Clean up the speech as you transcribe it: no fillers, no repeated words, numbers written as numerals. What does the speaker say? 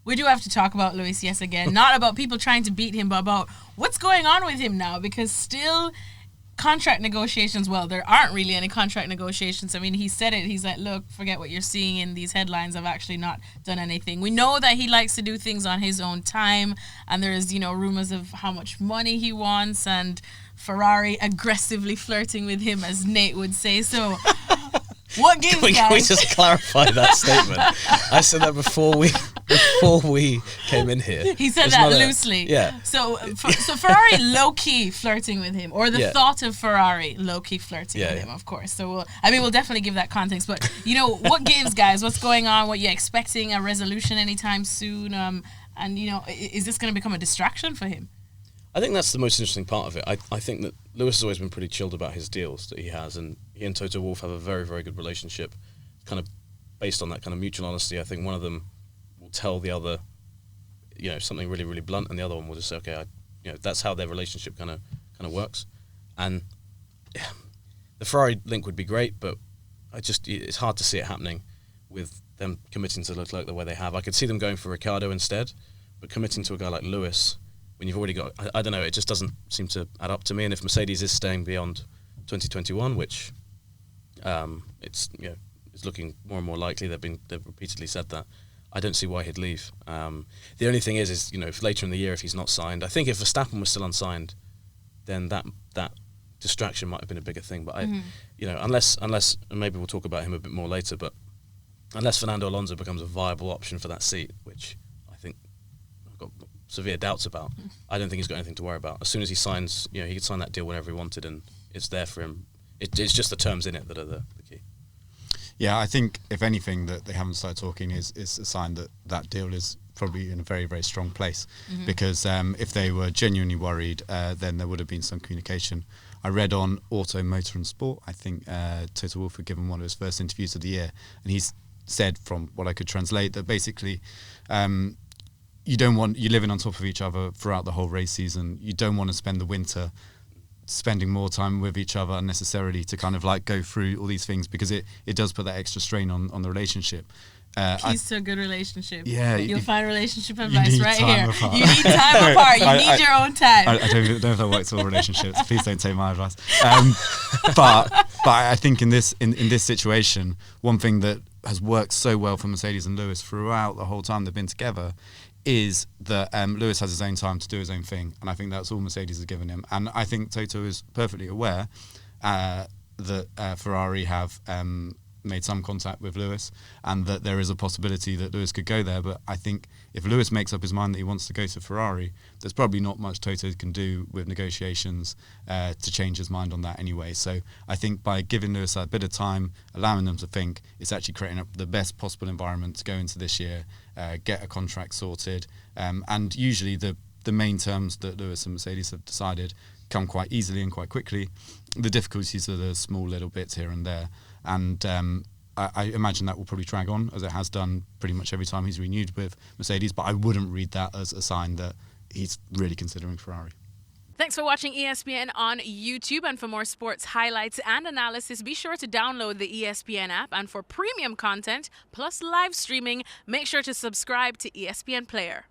We do have to talk about Lewis, yes, again. Not about people trying to beat him, but about what's going on with him now. Because still, contract negotiations, well, there aren't really any contract negotiations. I mean, he said it. He's like, look, forget what you're seeing in these headlines. I've actually not done anything. We know that he likes to do things on his own time. And there's, rumours of how much money he wants. And Ferrari aggressively flirting with him, as Nate would say. So... What gives, guys? Can we just clarify that statement? I said that before we came in here. He said that loosely. Yeah. So Ferrari low-key flirting with him, or the thought of Ferrari low-key flirting with him, of course. So we'll definitely give that context. But what gives, guys? What's going on? What you're expecting? A resolution anytime soon? And is this going to become a distraction for him? I think that's the most interesting part of it. I think that Lewis has always been pretty chilled about his deals that he has, and he and Toto Wolff have a very, very good relationship, kind of based on that kind of mutual honesty. I think one of them will tell the other, something really, really blunt, and the other one will just say, okay, that's how their relationship kind of works. And the Ferrari link would be great, but it's hard to see it happening with them committing to Leclerc the way they have. I could see them going for Ricciardo instead, but committing to a guy like Lewis, when you've already got, I don't know, it just doesn't seem to add up to me. And if Mercedes is staying beyond 2021, which it's looking more and more likely, they've repeatedly said that, I don't see why he'd leave. The only thing is if later in the year, if he's not signed, I think if Verstappen was still unsigned, then that distraction might have been a bigger thing. But unless and maybe we'll talk about him a bit more later, but unless Fernando Alonso becomes a viable option for that seat, which I think I've got severe doubts about, I don't think he's got anything to worry about. As soon as he signs, he could sign that deal whenever he wanted, and it's there for him. It's just the terms in it that are the key. Yeah, I think if anything that they haven't started talking is a sign that deal is probably in a very, very strong place. Mm-hmm. Because if they were genuinely worried, then there would have been some communication. I read on Auto, Motor and Sport, I think Toto Wolff had given one of his first interviews of the year, and he's said, from what I could translate, that basically you're living on top of each other throughout the whole race season. You don't want to spend the winter spending more time with each other unnecessarily to kind of like go through all these things, because it does put that extra strain on the relationship. Keys to a good relationship. Yeah, you'll find relationship advice right here. Apart. You need time apart. You need your own time. I don't know if that works for all relationships. Please don't take my advice. But I think in this situation, one thing that has worked so well for Mercedes and Lewis throughout the whole time they've been together is that Lewis has his own time to do his own thing, and I think that's all Mercedes has given him. And I think Toto is perfectly aware that Ferrari have made some contact with Lewis, and that there is a possibility that Lewis could go there. But I think if Lewis makes up his mind that he wants to go to Ferrari, there's probably not much Toto can do with negotiations to change his mind on that anyway. So I think by giving Lewis a bit of time, allowing them to think, it's actually creating the best possible environment to go into this year, get a contract sorted, and usually the main terms that Lewis and Mercedes have decided come quite easily and quite quickly. The difficulties are the small little bits here and there, and I imagine that will probably drag on, as it has done pretty much every time he's renewed with Mercedes, but I wouldn't read that as a sign that he's really considering Ferrari. Thanks for watching ESPN on YouTube, and for more sports highlights and analysis, be sure to download the ESPN app, and for premium content plus live streaming, make sure to subscribe to ESPN Player.